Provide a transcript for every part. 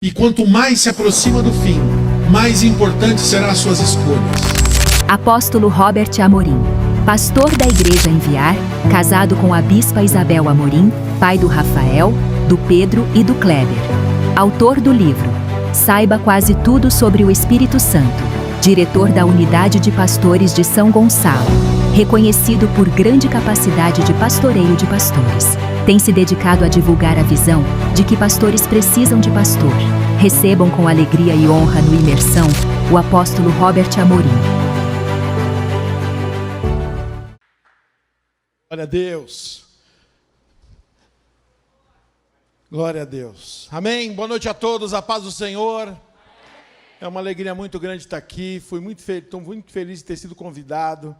E quanto mais se aproxima do fim, mais importante serão as suas escolhas. Apóstolo Robert Amorim, pastor da Igreja Enviar, casado com a bispa Isabel Amorim, pai do Rafael, do Pedro e do Kleber. Autor do livro Saiba Quase Tudo sobre o Espírito Santo. Diretor da Unidade de Pastores de São Gonçalo. Reconhecido por grande capacidade de pastoreio de pastores. Tem se dedicado a divulgar a visão de que pastores precisam de pastor. Recebam com alegria e honra no Imersão o apóstolo Robert Amorim. Glória a Deus. Glória a Deus. Amém. Boa noite a todos. A paz do Senhor. É uma alegria muito grande estar aqui. Estou muito feliz de ter sido convidado.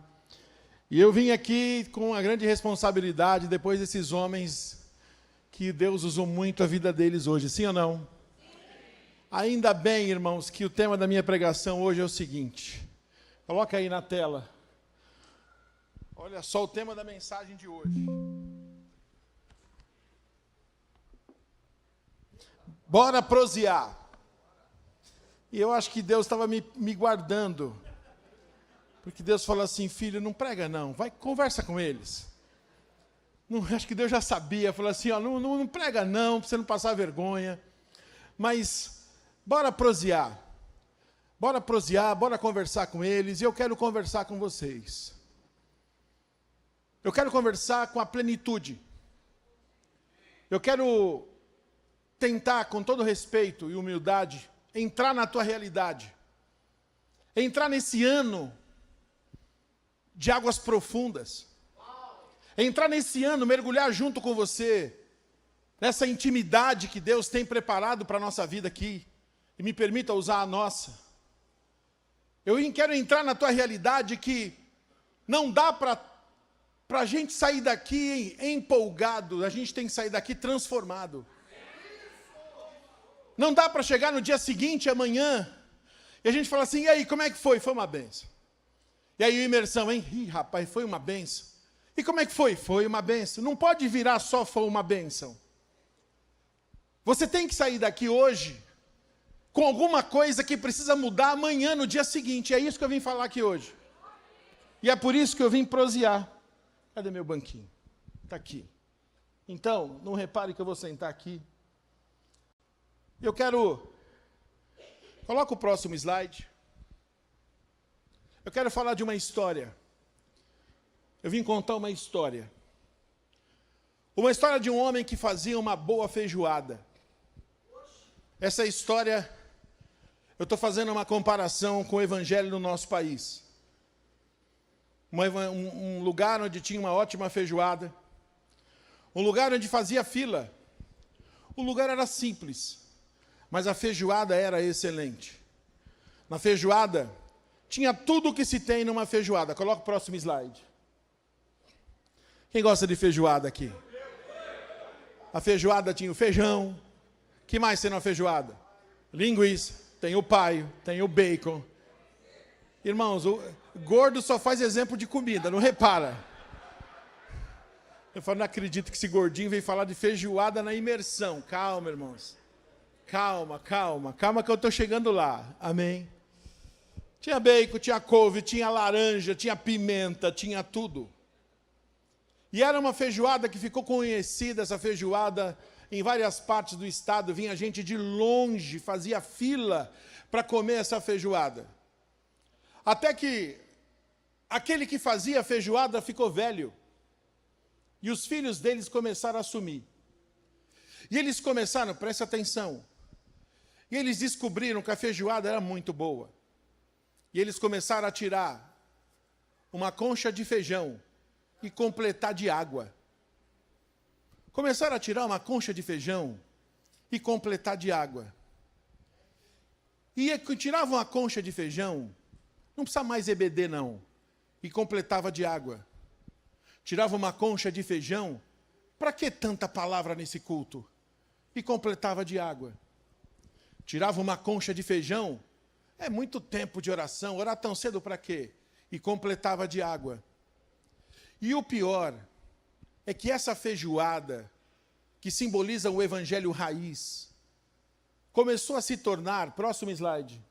E eu vim aqui com uma grande responsabilidade depois desses homens que Deus usou muito a vida deles hoje. Sim ou não? Ainda bem, irmãos, que o tema da minha pregação hoje é o seguinte. Coloca aí na tela. Olha só o tema da mensagem de hoje. Bora prosear. E eu acho que Deus estava me guardando. Porque Deus falou assim, filho, não prega não, vai, conversa com eles. Não, acho que Deus já sabia, falou assim, ó, não prega não, para você não passar vergonha. Mas, bora prosear, bora conversar com eles, e eu quero conversar com vocês. Eu quero conversar com a plenitude. Eu quero tentar, com todo respeito e humildade, entrar na tua realidade. Entrar nesse ano de águas profundas. Entrar nesse ano, mergulhar junto com você, nessa intimidade que Deus tem preparado para a nossa vida aqui, e me permita usar a nossa. Eu quero entrar na tua realidade que não dá para a gente sair daqui empolgado, a gente tem que sair daqui transformado. Não dá para chegar no dia seguinte, amanhã, e a gente fala assim, e aí, como é que foi? Foi uma benção. E aí, imersão, hein? Ih, rapaz, foi uma benção. E como é que foi? Foi uma benção. Não pode virar só foi uma benção. Você tem que sair daqui hoje com alguma coisa que precisa mudar amanhã, no dia seguinte. É isso que eu vim falar aqui hoje. E é por isso que eu vim prosear. Cadê meu banquinho? Está aqui. Então, não repare que eu vou sentar aqui. Eu quero... Coloca o próximo slide. Eu quero falar de uma história. Eu vim contar uma história. Uma história de um homem que fazia uma boa feijoada. Essa história, eu estou fazendo uma comparação com o evangelho no nosso país. Um lugar onde tinha uma ótima feijoada. Um lugar onde fazia fila. O lugar era simples, mas a feijoada era excelente. Na feijoada, tinha tudo o que se tem numa feijoada. Coloca o próximo slide. Quem gosta de feijoada aqui? A feijoada tinha o feijão. O que mais tem na feijoada? Linguiça, tem o paio, tem o bacon. Irmãos, o gordo só faz exemplo de comida, não repara. Eu falo, não acredito que esse gordinho veio falar de feijoada na imersão. Calma, irmãos. Calma que eu estou chegando lá. Amém? Tinha bacon, tinha couve, tinha laranja, tinha pimenta, tinha tudo. E era uma feijoada que ficou conhecida, essa feijoada, em várias partes do estado, vinha gente de longe, fazia fila para comer essa feijoada. Até que aquele que fazia a feijoada ficou velho. E os filhos deles começaram a sumir. E eles começaram, presta atenção, e eles descobriram que a feijoada era muito boa. E eles começaram a tirar uma concha de feijão e completar de água. Começaram a tirar uma concha de feijão e completar de água. E tiravam a concha de feijão, não precisa mais EBD não, e completava de água. Tirava uma concha de feijão, para que tanta palavra nesse culto? E completava de água. Tirava uma concha de feijão, é muito tempo de oração, orar tão cedo para quê? E completava de água. E o pior é que essa feijoada, que simboliza o evangelho raiz, começou a se tornar, próximo slide,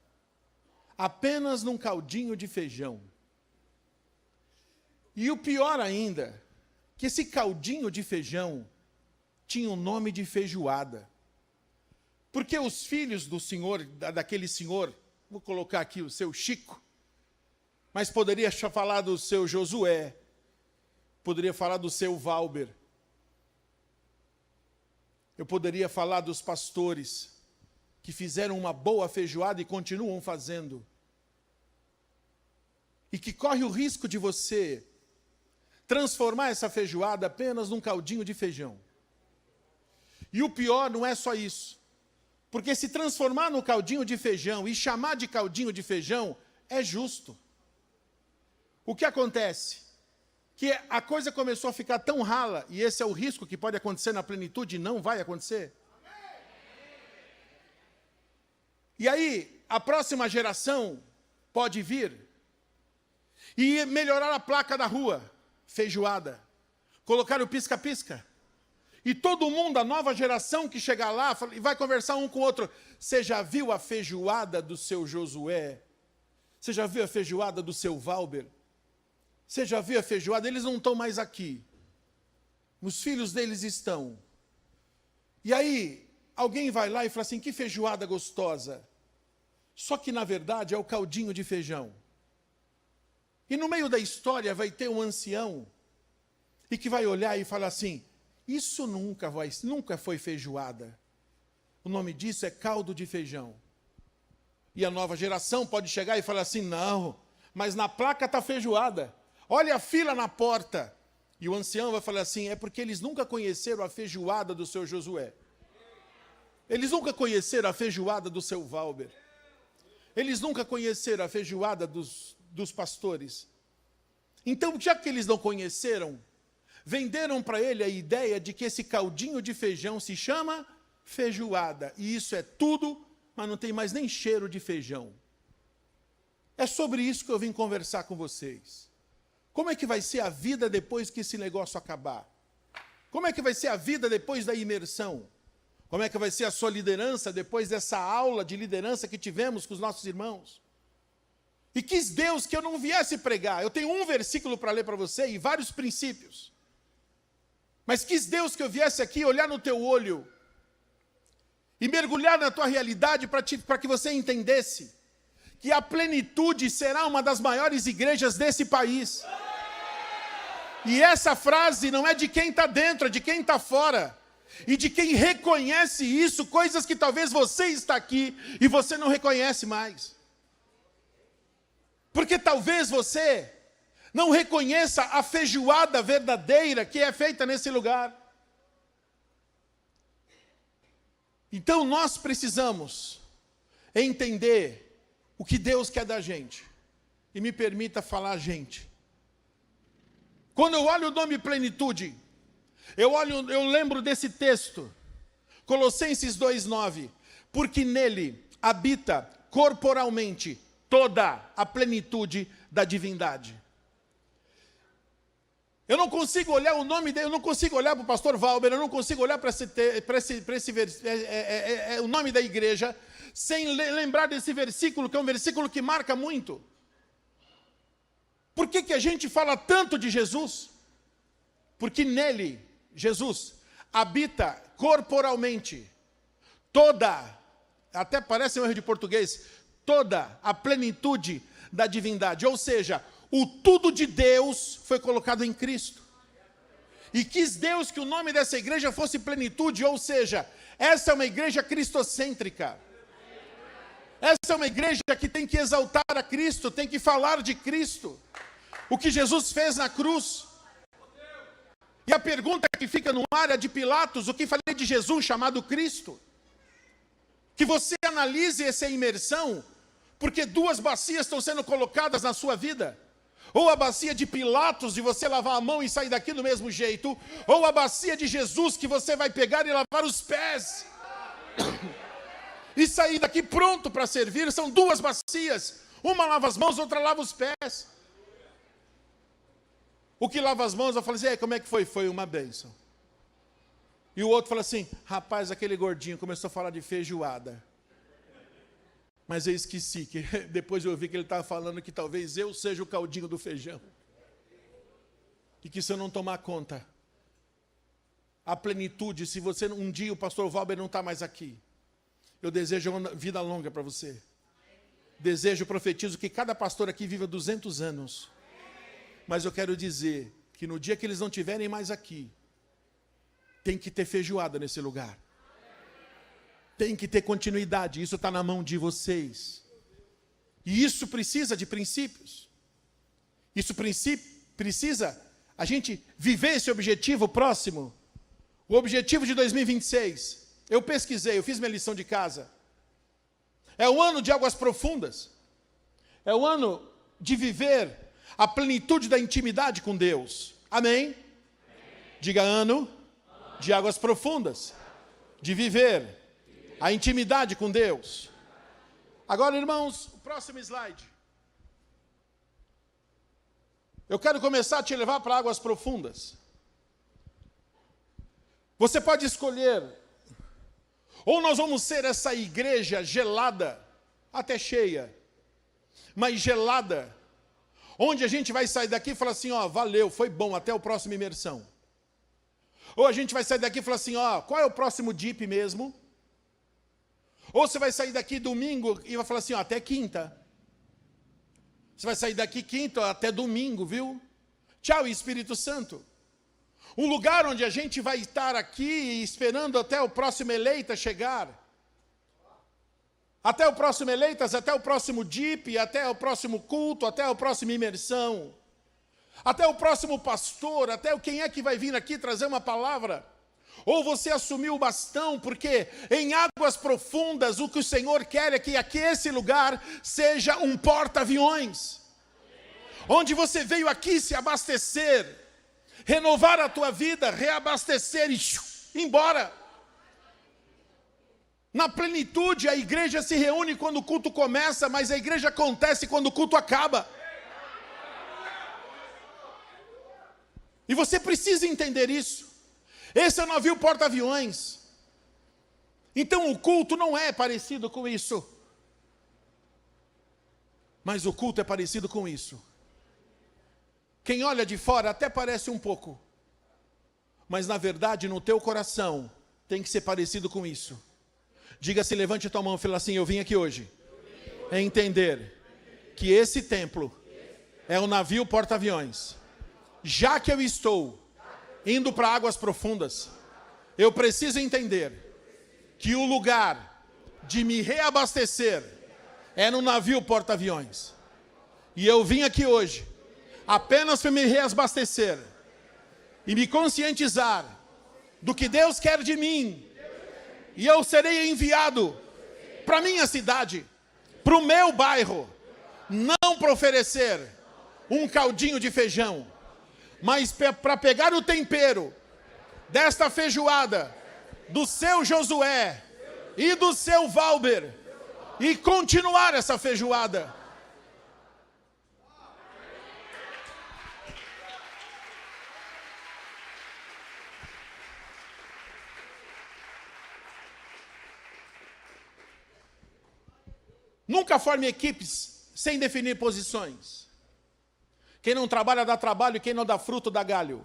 apenas num caldinho de feijão. E o pior ainda, que esse caldinho de feijão tinha o nome de feijoada. Porque os filhos do senhor, daquele senhor, vou colocar aqui o seu Chico, mas poderia falar do seu Josué, poderia falar do seu Valber, eu poderia falar dos pastores que fizeram uma boa feijoada e continuam fazendo, e que corre o risco de você transformar essa feijoada apenas num caldinho de feijão. E o pior não é só isso, porque se transformar no caldinho de feijão e chamar de caldinho de feijão é justo. O que acontece? Que a coisa começou a ficar tão rala, e esse é o risco que pode acontecer na plenitude, e não vai acontecer. E aí, a próxima geração pode vir e melhorar a placa da rua, feijoada, colocar o pisca-pisca. E todo mundo, a nova geração que chegar lá, vai conversar um com o outro. Você já viu a feijoada do seu Josué? Você já viu a feijoada do seu Valber? Você já viu a feijoada? Eles não estão mais aqui. Os filhos deles estão. E aí, alguém vai lá e fala assim, que feijoada gostosa. Só que, na verdade, é o caldinho de feijão. E no meio da história vai ter um ancião e que vai olhar e falar assim, isso nunca foi feijoada. O nome disso é caldo de feijão. E a nova geração pode chegar e falar assim, não, mas na placa está feijoada. Olha a fila na porta. E o ancião vai falar assim, é porque eles nunca conheceram a feijoada do seu Josué. Eles nunca conheceram a feijoada do seu Valber. Eles nunca conheceram a feijoada dos pastores. Então, já que eles não conheceram, venderam para ele a ideia de que esse caldinho de feijão se chama feijoada. E isso é tudo, mas não tem mais nem cheiro de feijão. É sobre isso que eu vim conversar com vocês. Como é que vai ser a vida depois que esse negócio acabar? Como é que vai ser a vida depois da imersão? Como é que vai ser a sua liderança depois dessa aula de liderança que tivemos com os nossos irmãos? E quis Deus que eu não viesse pregar. Eu tenho um versículo para ler para você e vários princípios. Mas quis Deus que eu viesse aqui olhar no teu olho e mergulhar na tua realidade para que você entendesse que a plenitude será uma das maiores igrejas desse país. E essa frase não é de quem está dentro, é de quem está fora. E de quem reconhece isso, coisas que talvez você está aqui e você não reconhece mais. Porque talvez você não reconheça a feijoada verdadeira que é feita nesse lugar. Então nós precisamos entender o que Deus quer da gente. E me permita falar gente. Quando eu olho o nome plenitude, eu lembro desse texto, Colossenses 2:9, porque nele habita corporalmente toda a plenitude da divindade. Eu não consigo olhar o nome dele, eu não consigo olhar para o pastor Valber, eu não consigo olhar para o nome da igreja, sem lembrar desse versículo, que é um versículo que marca muito. Por que a gente fala tanto de Jesus? Porque nele, Jesus, habita corporalmente toda, até parece um erro de português, toda a plenitude da divindade. Ou seja, o tudo de Deus foi colocado em Cristo. E quis Deus que o nome dessa igreja fosse plenitude, ou seja, essa é uma igreja cristocêntrica. Essa é uma igreja que tem que exaltar a Cristo, tem que falar de Cristo. O que Jesus fez na cruz. E a pergunta que fica no ar é de Pilatos, o que falei de Jesus chamado Cristo? Que você analise essa imersão, porque duas bacias estão sendo colocadas na sua vida. Ou a bacia de Pilatos, de você lavar a mão e sair daqui do mesmo jeito, ou a bacia de Jesus, que você vai pegar e lavar os pés. E sair daqui pronto para servir. São duas bacias. Uma lava as mãos, outra lava os pés. O que lava as mãos, eu falo assim, como é que foi? Foi uma bênção. E o outro fala assim, rapaz, aquele gordinho começou a falar de feijoada. Mas eu esqueci, que depois eu vi que ele estava falando que talvez eu seja o caldinho do feijão. E que se eu não tomar conta, a plenitude, se você um dia o pastor Valber não está mais aqui, eu desejo uma vida longa para você. Desejo, profetizo que cada pastor aqui viva 200 anos. Mas eu quero dizer que no dia que eles não estiverem mais aqui, tem que ter feijoada nesse lugar. Tem que ter continuidade, isso está na mão de vocês. E isso precisa de princípios. Isso precisa a gente viver esse objetivo próximo. O objetivo de 2026. Eu pesquisei, eu fiz minha lição de casa. É o ano de águas profundas. É o ano de viver a plenitude da intimidade com Deus. Amém? Diga ano de águas profundas. De viver a intimidade com Deus. Agora, irmãos, o próximo slide. Eu quero começar a te levar para águas profundas. Você pode escolher, ou nós vamos ser essa igreja gelada, até cheia, mas gelada, onde a gente vai sair daqui e falar assim, ó, valeu, foi bom, até o próximo imersão. Ou a gente vai sair daqui e falar assim, ó, qual é o próximo DIP mesmo? Ou você vai sair daqui domingo e vai falar assim, ó, até quinta. Você vai sair daqui quinta até domingo, viu? Tchau, Espírito Santo. Um lugar onde a gente vai estar aqui esperando até o próximo eleita chegar. Até o próximo eleitas, até o próximo DIP, até o próximo culto, até a próxima imersão. Até o próximo pastor, até quem é que vai vir aqui trazer uma palavra. Ou você assumiu o bastão, porque em águas profundas o que o Senhor quer é que aqui esse lugar seja um porta-aviões. Onde você veio aqui se abastecer, renovar a tua vida, reabastecer e ir embora. Na plenitude a igreja se reúne quando o culto começa, mas a igreja acontece quando o culto acaba. E você precisa entender isso. Esse é o navio porta-aviões. Então o culto não é parecido com isso. Mas o culto é parecido com isso. Quem olha de fora até parece um pouco. Mas na verdade no teu coração tem que ser parecido com isso. Diga-se, levante a tua mão e fala assim, eu vim aqui hoje. É entender que esse templo é o navio porta-aviões. Já que eu estou indo para águas profundas, eu preciso entender que o lugar de me reabastecer é no navio porta-aviões. E eu vim aqui hoje apenas para me reabastecer e me conscientizar do que Deus quer de mim. E eu serei enviado para a minha cidade, para o meu bairro, não para oferecer um caldinho de feijão, mas para pegar o tempero desta feijoada, do seu Josué e do seu Valber, e continuar essa feijoada. Nunca forme equipes sem definir posições. Quem não trabalha dá trabalho, e quem não dá fruto dá galho.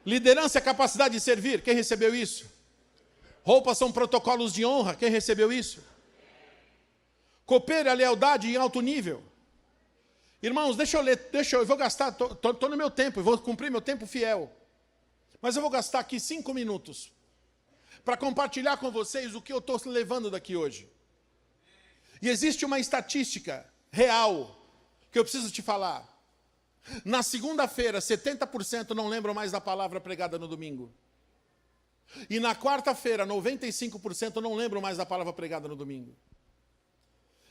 Liderança é capacidade de servir. Quem recebeu isso? Roupas são protocolos de honra. Quem recebeu isso? Coopero é lealdade em alto nível. Irmãos, eu vou gastar, estou no meu tempo, eu vou cumprir meu tempo fiel. Mas eu vou gastar aqui 5 minutos para compartilhar com vocês o que eu estou levando daqui hoje. E existe uma estatística real que eu preciso te falar. Na segunda-feira, 70% não lembram mais da palavra pregada no domingo. E na quarta-feira, 95% não lembram mais da palavra pregada no domingo.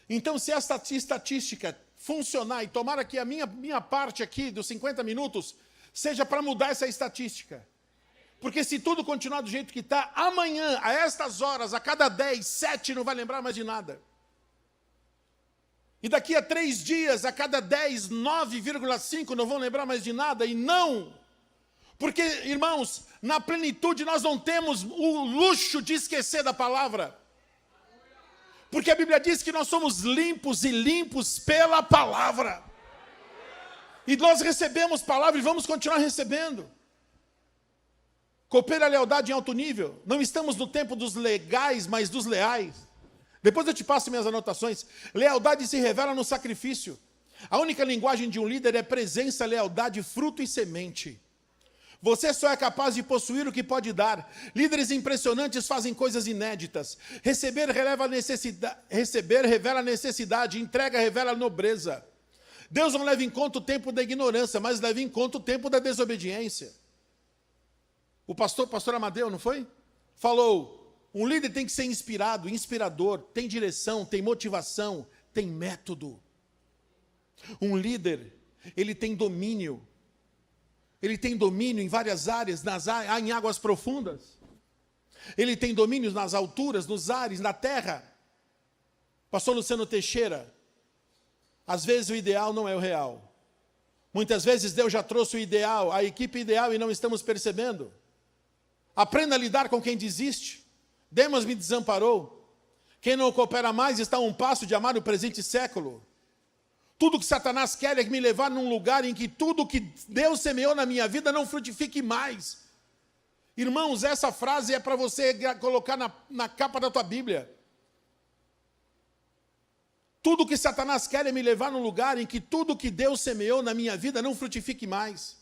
Então, se essa estatística funcionar, e tomar aqui a minha parte aqui dos 50 minutos, seja para mudar essa estatística. Porque se tudo continuar do jeito que está, amanhã, a estas horas, a cada 10, 7 não vai lembrar mais de nada. E daqui a 3 dias, a cada 10, 9,5 não vão lembrar mais de nada. E não Porque, irmãos, na plenitude nós não temos o luxo de esquecer da palavra. Porque a Bíblia diz que nós somos limpos e limpos pela palavra. E nós recebemos palavra e vamos continuar recebendo. Coopera a lealdade em alto nível. Não estamos no tempo dos legais, mas dos leais. Depois eu te passo minhas anotações. Lealdade se revela no sacrifício. A única linguagem de um líder é presença, lealdade, fruto e semente. Você só é capaz de possuir o que pode dar. Líderes impressionantes fazem coisas inéditas. Receber revela necessidade, entrega revela nobreza. Deus não leva em conta o tempo da ignorância, mas leva em conta o tempo da desobediência. O pastor Amadeu, não foi? Falou, um líder tem que ser inspirado, inspirador, tem direção, tem motivação, tem método. Um líder, ele tem domínio. Ele tem domínio em várias áreas, em águas profundas. Ele tem domínio nas alturas, nos ares, na terra. Pastor Luciano Teixeira, às vezes o ideal não é o real. Muitas vezes Deus já trouxe o ideal, a equipe ideal e não estamos percebendo. Aprenda a lidar com quem desiste. Demas me desamparou. Quem não coopera mais está a um passo de amar o presente século. Tudo que Satanás quer é me levar num lugar em que tudo que Deus semeou na minha vida não frutifique mais. Irmãos, essa frase é para você colocar na capa da tua Bíblia. Tudo que Satanás quer é me levar num lugar em que tudo que Deus semeou na minha vida não frutifique mais.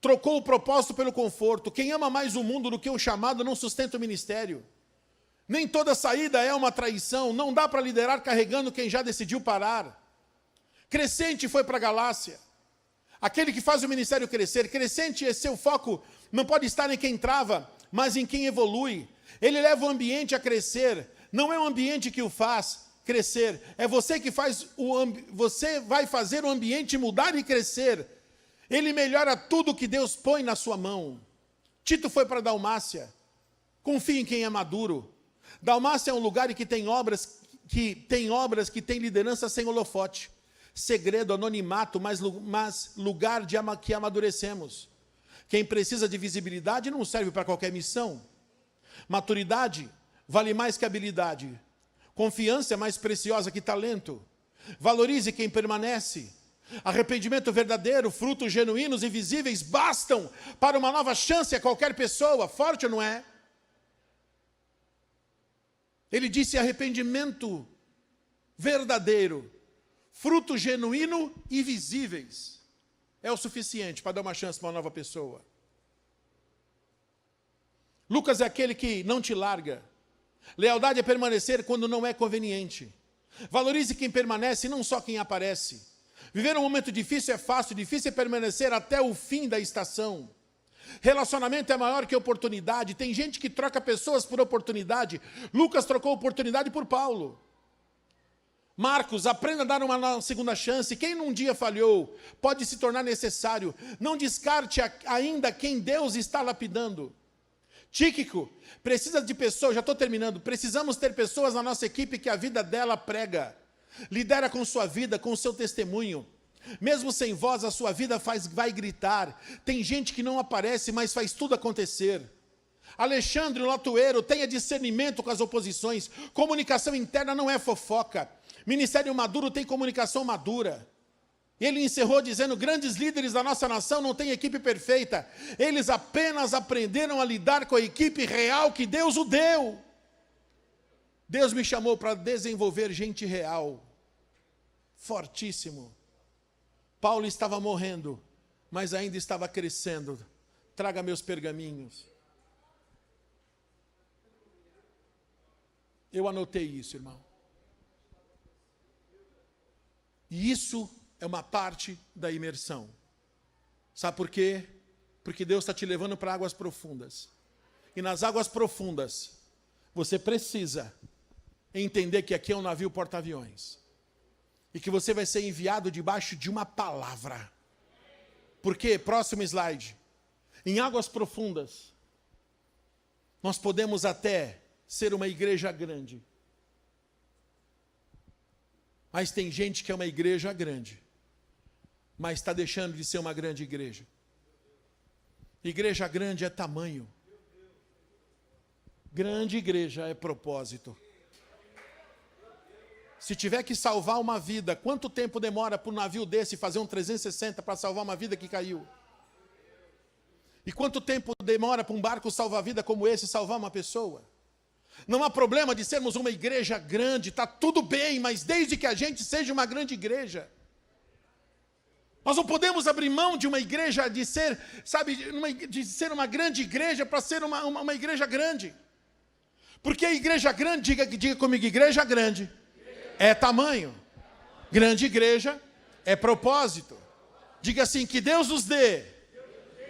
Trocou o propósito pelo conforto. Quem ama mais o mundo do que o chamado não sustenta o ministério. Nem toda saída é uma traição. Não dá para liderar carregando quem já decidiu parar. Crescente foi para a Galácia. Aquele que faz o ministério crescer. Crescente, seu foco não pode estar em quem trava, mas em quem evolui. Ele leva o ambiente a crescer. Não é o ambiente que o faz crescer. É você que você vai fazer o ambiente mudar e crescer. Ele melhora tudo que Deus põe na sua mão. Tito foi para a Dalmácia. Confie em quem é maduro. Dalmácia é um lugar que tem obras que têm liderança sem holofote. Segredo, anonimato, mas lugar que amadurecemos. Quem precisa de visibilidade não serve para qualquer missão. Maturidade vale mais que habilidade. Confiança é mais preciosa que talento. Valorize quem permanece. Arrependimento verdadeiro, frutos genuínos e visíveis bastam para uma nova chance a qualquer pessoa. Forte ou não é? Ele disse arrependimento verdadeiro, fruto genuíno e visíveis. É o suficiente para dar uma chance para uma nova pessoa. Lucas é aquele que não te larga. Lealdade é permanecer quando não é conveniente. Valorize quem permanece, não só quem aparece. Viver um momento difícil é fácil, difícil é permanecer até o fim da estação. Relacionamento é maior que oportunidade. Tem gente que troca pessoas por oportunidade. Lucas trocou oportunidade por Paulo. Marcos, aprenda a dar uma segunda chance. Quem num dia falhou, pode se tornar necessário. Não descarte ainda quem Deus está lapidando. Tíquico, precisa de pessoas, já estou terminando, precisamos ter pessoas na nossa equipe que a vida dela prega. Lidera com sua vida, com o seu testemunho. Mesmo sem voz, a sua vida vai gritar. Tem gente que não aparece, mas faz tudo acontecer. Alexandre Latoeiro, tenha discernimento com as oposições. Comunicação interna não é fofoca. Ministério maduro tem comunicação madura. Ele encerrou dizendo, grandes líderes da nossa nação não têm equipe perfeita. Eles apenas aprenderam a lidar com a equipe real que Deus o deu. Deus me chamou para desenvolver gente real. Fortíssimo. Paulo estava morrendo, mas ainda estava crescendo. Traga meus pergaminhos. Eu anotei isso, irmão. E isso é uma parte da imersão. Sabe por quê? Porque Deus está te levando para águas profundas. E nas águas profundas, você precisa entender que aqui é um navio porta-aviões. E que você vai ser enviado debaixo de uma palavra. Por quê? Próximo slide. Em águas profundas, nós podemos até ser uma igreja grande. Mas tem gente que é uma igreja grande, mas está deixando de ser uma grande igreja. Igreja grande é tamanho. Grande igreja é propósito. Se tiver que salvar uma vida, quanto tempo demora para um navio desse fazer um 360 para salvar uma vida que caiu? E quanto tempo demora para um barco salva-vida como esse salvar uma pessoa? Não há problema de sermos uma igreja grande, está tudo bem, mas desde que a gente seja uma grande igreja. Nós não podemos abrir mão de uma igreja, de ser, de ser uma grande igreja para ser uma igreja grande. Porque a igreja grande, diga comigo, igreja grande é tamanho. Grande igreja é propósito. Diga assim, que Deus nos dê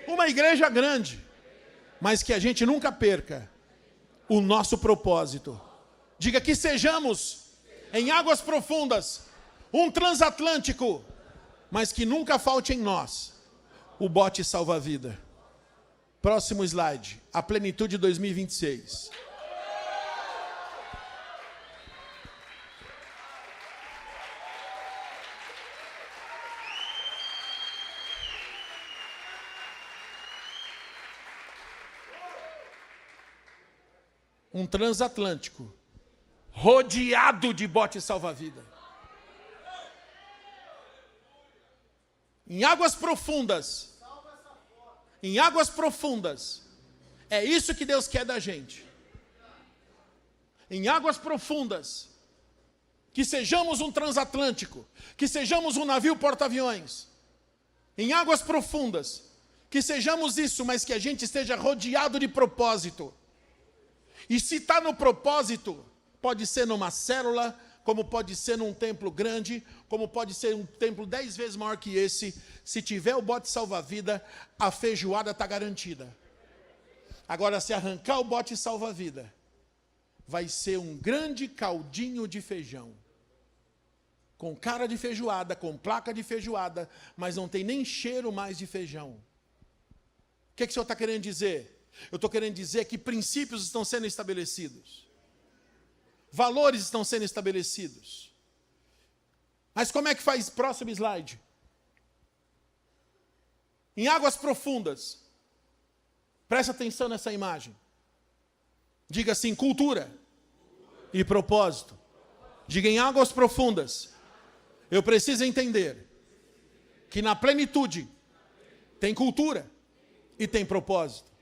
uma igreja grande, mas que a gente nunca perca o nosso propósito. Diga que sejamos em águas profundas, um transatlântico, mas que nunca falte em nós o bote salva-vida. Próximo slide, a plenitude 2026. Um transatlântico, rodeado de bote salva-vida. Em águas profundas. Em águas profundas. É isso que Deus quer da gente. Em águas profundas. Que sejamos um transatlântico. Que sejamos um navio porta-aviões. Em águas profundas. Que sejamos isso, mas que a gente esteja rodeado de propósito. E se está no propósito, pode ser numa célula, como pode ser num templo grande, como pode ser um templo 10 vezes maior que esse. Se tiver o bote salva-vida, a feijoada está garantida. Agora, se arrancar o bote salva-vida, vai ser um grande caldinho de feijão. Com cara de feijoada, com placa de feijoada, mas não tem nem cheiro mais de feijão. O que o senhor está querendo dizer? Eu estou querendo dizer que princípios estão sendo estabelecidos. Valores estão sendo estabelecidos. Mas como é que faz? Próximo slide. Em águas profundas. Preste atenção nessa imagem. Diga assim, cultura e propósito. Diga em águas profundas. Eu preciso entender que na plenitude tem cultura e tem propósito.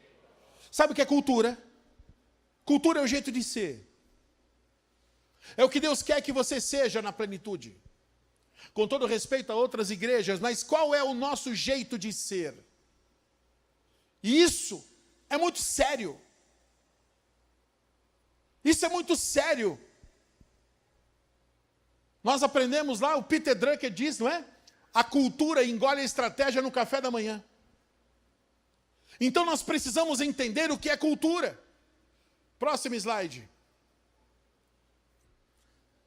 Sabe o que é cultura? Cultura é o jeito de ser. É o que Deus quer que você seja na plenitude. Com todo respeito a outras igrejas, mas qual é o nosso jeito de ser? E isso é muito sério. Isso é muito sério. Nós aprendemos lá, o Peter Drucker diz, não é? A cultura engole a estratégia no café da manhã. Então nós precisamos entender o que é cultura. Próximo slide.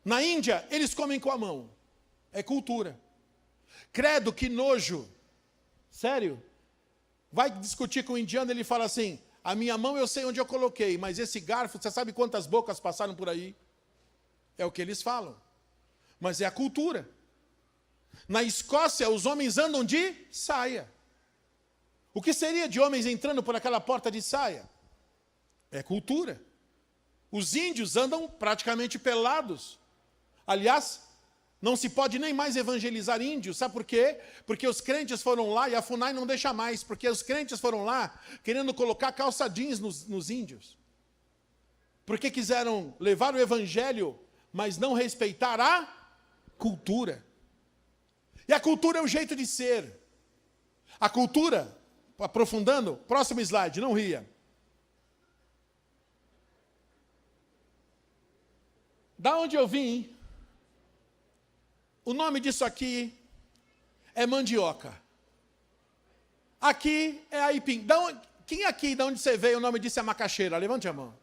Na Índia, eles comem com a mão. É cultura. Credo, que nojo. Sério? Vai discutir com o indiano, ele fala assim, a minha mão eu sei onde eu coloquei, mas esse garfo, você sabe quantas bocas passaram por aí? É o que eles falam. Mas é a cultura. Na Escócia, os homens andam de saia. O que seria de homens entrando por aquela porta de saia? É cultura. Os índios andam praticamente pelados. Aliás, não se pode nem mais evangelizar índios. Sabe por quê? Porque os crentes foram lá e a FUNAI não deixa mais. Porque os crentes foram lá querendo colocar calça jeans nos índios. Porque quiseram levar o evangelho, mas não respeitar a cultura. E a cultura é o jeito de ser. A cultura... Aprofundando, próximo slide, não ria. Da onde eu vim, o nome disso aqui é mandioca. Aqui é aipim. Quem aqui, de onde você veio, o nome disso é macaxeira? Levante a mão.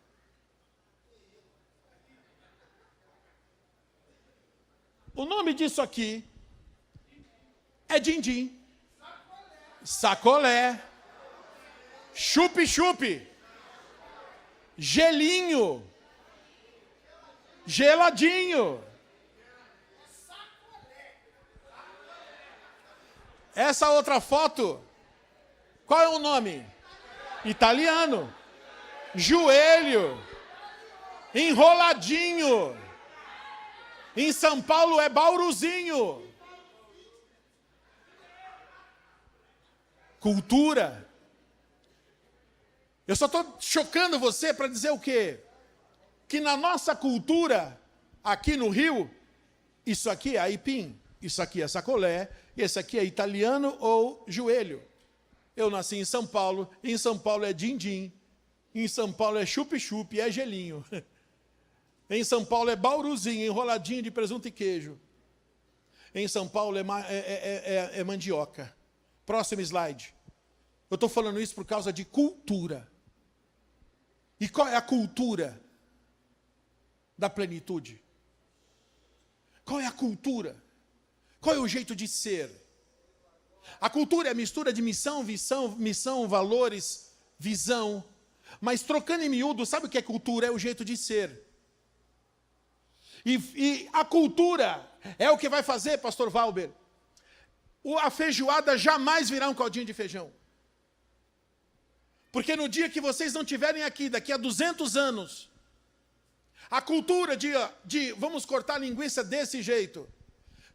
O nome disso aqui é din-din. Sacolé, chup-chup, gelinho, geladinho. Essa outra foto, qual é o nome? Italiano. Joelho. Enroladinho. Em São Paulo é bauruzinho. Cultura. Eu só estou chocando você para dizer o quê? Que na nossa cultura, aqui no Rio, isso aqui é aipim, isso aqui é sacolé, e esse aqui é italiano ou joelho. Eu nasci em São Paulo é din-din, em São Paulo é chup-chup, é gelinho. Em São Paulo é bauruzinho, enroladinho de presunto e queijo. Em São Paulo é mandioca. Próximo slide. Eu estou falando isso por causa de cultura. E qual é a cultura da plenitude? Qual é a cultura? Qual é o jeito de ser? A cultura é a mistura de missão, valores, visão. Mas trocando em miúdo, sabe o que é cultura? É o jeito de ser. E a cultura é o que vai fazer, pastor Valber, a feijoada jamais virá um caldinho de feijão. Porque no dia que vocês não estiverem aqui, daqui a 200 anos, a cultura de vamos cortar a linguiça desse jeito,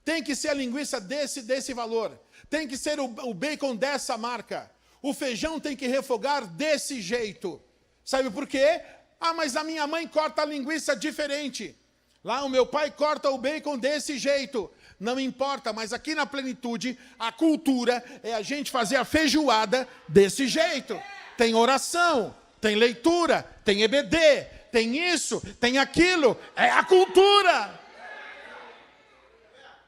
tem que ser a linguiça desse valor, tem que ser o bacon dessa marca, o feijão tem que refogar desse jeito. Sabe por quê? Ah, mas a minha mãe corta a linguiça diferente. Lá o meu pai corta o bacon desse jeito. Não importa, mas aqui na plenitude, a cultura é a gente fazer a feijoada desse jeito. Tem oração, tem leitura, tem EBD, tem isso, tem aquilo. É a cultura.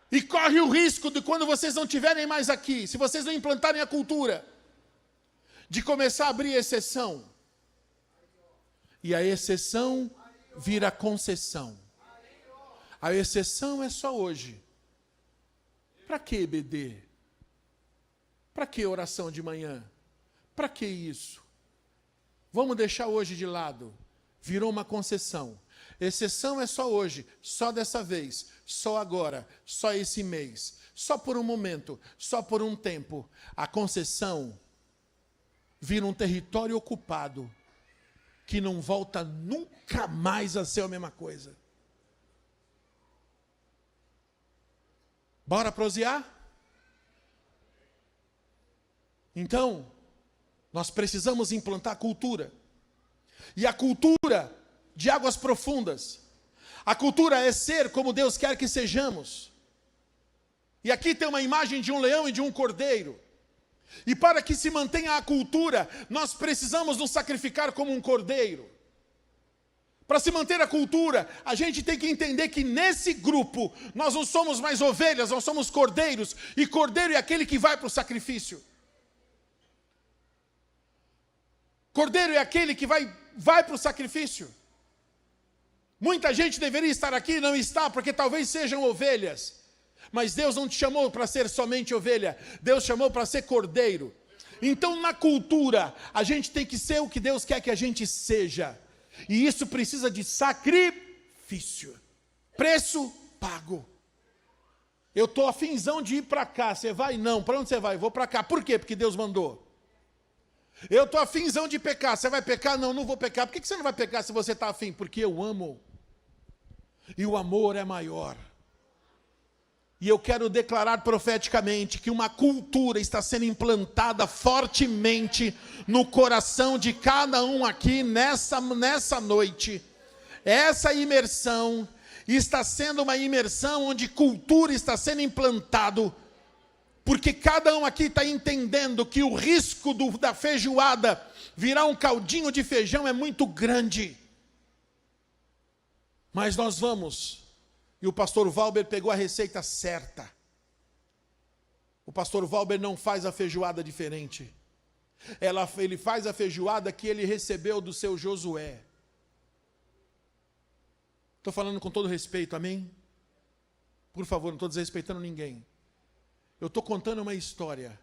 E corre o risco de quando vocês não estiverem mais aqui, se vocês não implantarem a cultura, de começar a abrir exceção. E a exceção vira concessão. A exceção é só hoje. Para que EBD? Para que oração de manhã? Para que isso? Vamos deixar hoje de lado. Virou uma concessão. Exceção é só hoje, só dessa vez, só agora, só esse mês, só por um momento, só por um tempo. A concessão vira um território ocupado que não volta nunca mais a ser a mesma coisa. Bora prosear? Então, nós precisamos implantar cultura. E a cultura de águas profundas. A cultura é ser como Deus quer que sejamos. E aqui tem uma imagem de um leão e de um cordeiro. E para que se mantenha a cultura, nós precisamos nos sacrificar como um cordeiro. Para se manter a cultura, a gente tem que entender que nesse grupo, nós não somos mais ovelhas, nós somos cordeiros. E cordeiro é aquele que vai para o sacrifício. Cordeiro é aquele que vai para o sacrifício. Muita gente deveria estar aqui e não está, porque talvez sejam ovelhas. Mas Deus não te chamou para ser somente ovelha. Deus chamou para ser cordeiro. Então, na cultura, a gente tem que ser o que Deus quer que a gente seja. E isso precisa de sacrifício. Preço pago. Eu estou afinzão de ir para cá. Você vai? Não. Para onde você vai? Vou para cá. Por quê? Porque Deus mandou. Eu estou afinzão de pecar. Você vai pecar? Não, não vou pecar. Por que você não vai pecar se você está afim? Porque eu amo. E o amor é maior. E eu quero declarar profeticamente que uma cultura está sendo implantada fortemente no coração de cada um aqui nessa noite. Essa imersão está sendo uma imersão onde cultura está sendo implantado, porque cada um aqui está entendendo que o risco da feijoada virar um caldinho de feijão é muito grande. Mas nós vamos... E o pastor Valber pegou a receita certa. O pastor Valber não faz a feijoada diferente. Ele faz a feijoada que ele recebeu do seu Josué. Estou falando com todo respeito, amém? Por favor, não estou desrespeitando ninguém. Eu estou contando uma história.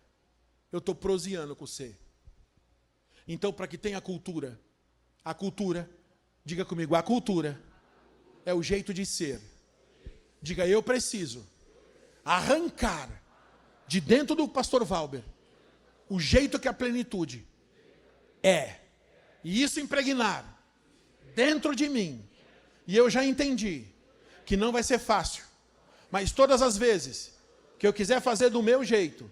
Eu estou proseando com você. Então, para que tenha cultura, diga comigo, a cultura é o jeito de ser. Diga, eu preciso arrancar de dentro do pastor Valber o jeito que a plenitude E isso impregnar dentro de mim. E eu já entendi que não vai ser fácil. Mas todas as vezes que eu quiser fazer do meu jeito,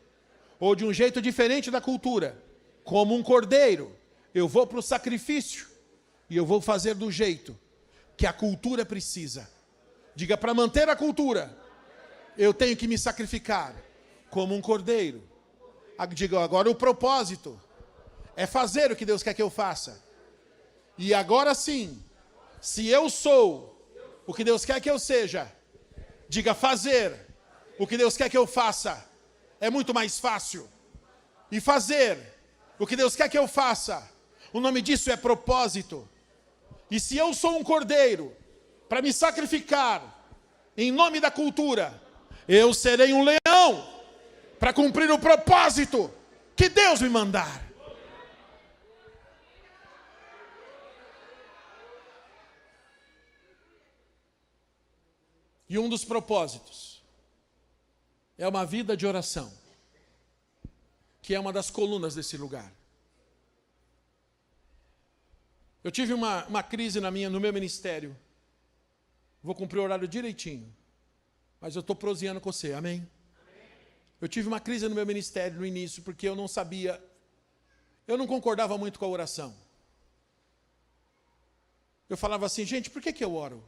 ou de um jeito diferente da cultura, como um cordeiro, eu vou para o sacrifício e eu vou fazer do jeito que a cultura precisa. Diga, para manter a cultura, eu tenho que me sacrificar como um cordeiro. Diga, agora o propósito é fazer o que Deus quer que eu faça. E agora sim, se eu sou o que Deus quer que eu seja, diga, fazer o que Deus quer que eu faça é muito mais fácil. E fazer o que Deus quer que eu faça, o nome disso é propósito. E se eu sou um cordeiro para me sacrificar em nome da cultura, eu serei um leão para cumprir o propósito que Deus me mandar. E um dos propósitos é uma vida de oração, que é uma das colunas desse lugar. Eu tive uma crise no meu ministério. Vou cumprir o horário direitinho, mas eu estou proseando com você, amém? Eu tive uma crise no meu ministério no início, porque eu não sabia, eu não concordava muito com a oração. Eu falava assim, gente, por que eu oro?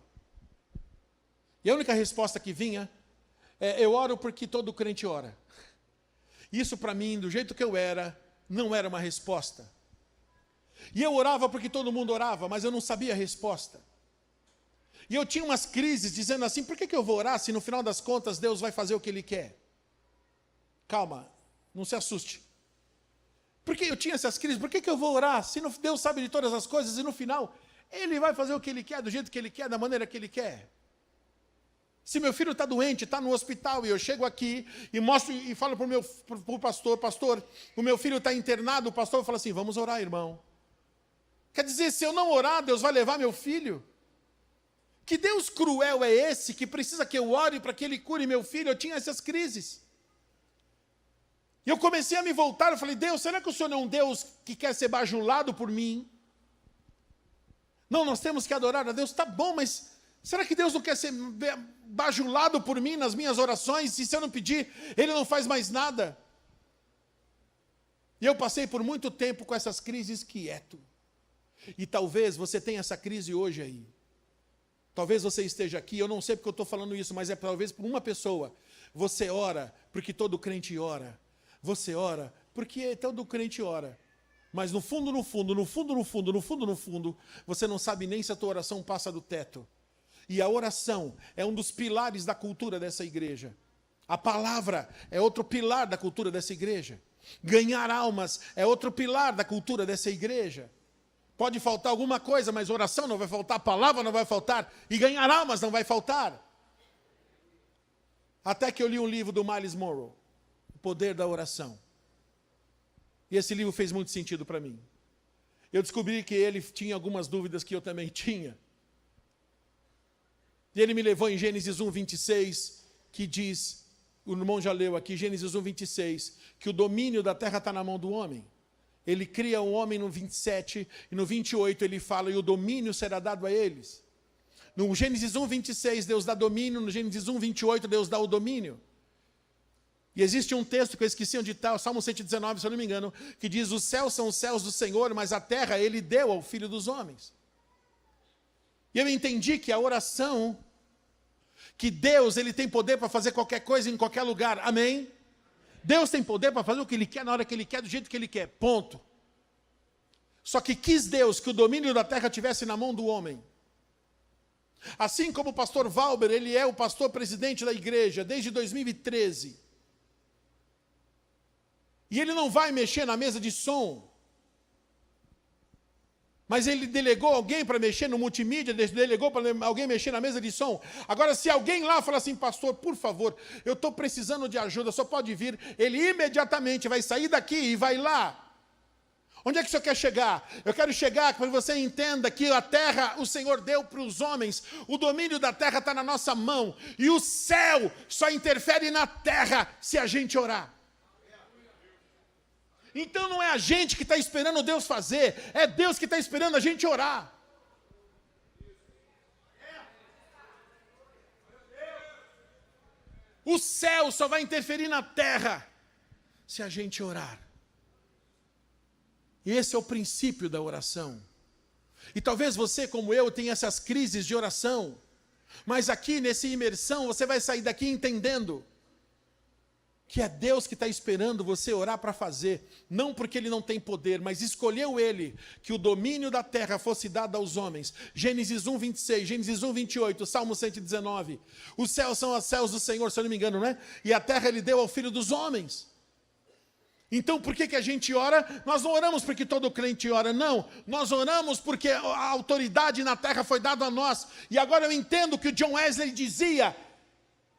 E a única resposta que vinha é, eu oro porque todo crente ora. Isso para mim, do jeito que eu era, não era uma resposta. E eu orava porque todo mundo orava, mas eu não sabia a resposta. E eu tinha umas crises dizendo assim, por que eu vou orar se no final das contas Deus vai fazer o que Ele quer? Calma, não se assuste. Porque eu tinha essas crises, por que eu vou orar se Deus sabe de todas as coisas e no final Ele vai fazer o que Ele quer, do jeito que Ele quer, da maneira que Ele quer? Se meu filho está doente, está no hospital, e eu chego aqui e mostro e falo para o pastor, o meu filho está internado, o pastor fala assim, vamos orar, irmão. Quer dizer, se eu não orar, Deus vai levar meu filho? Que Deus cruel é esse, que precisa que eu ore para que Ele cure meu filho? Eu tinha essas crises. E eu comecei a me voltar, eu falei, Deus, será que o Senhor não é um Deus que quer ser bajulado por mim? Não, nós temos que adorar a Deus, tá bom, mas será que Deus não quer ser bajulado por mim nas minhas orações? E se eu não pedir, Ele não faz mais nada? E eu passei por muito tempo com essas crises quieto. E talvez você tenha essa crise hoje aí. Talvez você esteja aqui, eu não sei porque eu estou falando isso, mas é talvez por uma pessoa. Você ora porque todo crente ora. Você ora porque todo crente ora. Mas no fundo, você não sabe nem se a tua oração passa do teto. E a oração é um dos pilares da cultura dessa igreja. A palavra é outro pilar da cultura dessa igreja. Ganhar almas é outro pilar da cultura dessa igreja. Pode faltar alguma coisa, mas oração não vai faltar, palavra não vai faltar, e ganhar almas não vai faltar. Até que eu li um livro do Miles Monroe, O Poder da Oração. E esse livro fez muito sentido para mim. Eu descobri que ele tinha algumas dúvidas que eu também tinha. E ele me levou em Gênesis 1:26, que diz, o irmão já leu aqui, Gênesis 1:26, que o domínio da terra está na mão do homem. Ele cria o homem no 27, e no 28 ele fala, e o domínio será dado a eles. No Gênesis 1:26, Deus dá domínio, no Gênesis 1:28, Deus dá o domínio. E existe um texto que eu esqueci onde está, o Salmo 119, se eu não me engano, que diz, os céus são os céus do Senhor, mas a terra Ele deu ao Filho dos homens. E eu entendi que a oração, que Deus Ele tem poder para fazer qualquer coisa em qualquer lugar, amém? Deus tem poder para fazer o que Ele quer, na hora que Ele quer, do jeito que Ele quer, ponto. Só que quis Deus que o domínio da terra estivesse na mão do homem. Assim como o pastor Valber, ele é o pastor presidente da igreja desde 2013. E ele não vai mexer na mesa de som. Mas ele delegou alguém para mexer no multimídia, delegou para alguém mexer na mesa de som. Agora, se alguém lá falar assim, pastor, por favor, eu estou precisando de ajuda, só pode vir. Ele imediatamente vai sair daqui e vai lá. Onde é que o senhor quer chegar? Eu quero chegar para que você entenda que a terra o Senhor deu para os homens. O domínio da terra está na nossa mão. E o céu só interfere na terra se a gente orar. Então não é a gente que está esperando Deus fazer, é Deus que está esperando a gente orar. O céu só vai interferir na terra se a gente orar. E esse é o princípio da oração. E talvez você, como eu, tenha essas crises de oração. Mas aqui, nesse imersão, você vai sair daqui entendendo que é Deus que está esperando você orar para fazer. Não porque Ele não tem poder, mas escolheu Ele que o domínio da terra fosse dado aos homens. Gênesis 1, 26, Gênesis 1, 28, Salmo 119. Os céus são os céus do Senhor, se eu não me engano, não é? E a terra Ele deu ao Filho dos homens. Então, por que a gente ora? Nós não oramos porque todo crente ora, não. Nós oramos porque a autoridade na terra foi dada a nós. E agora eu entendo o que o John Wesley dizia.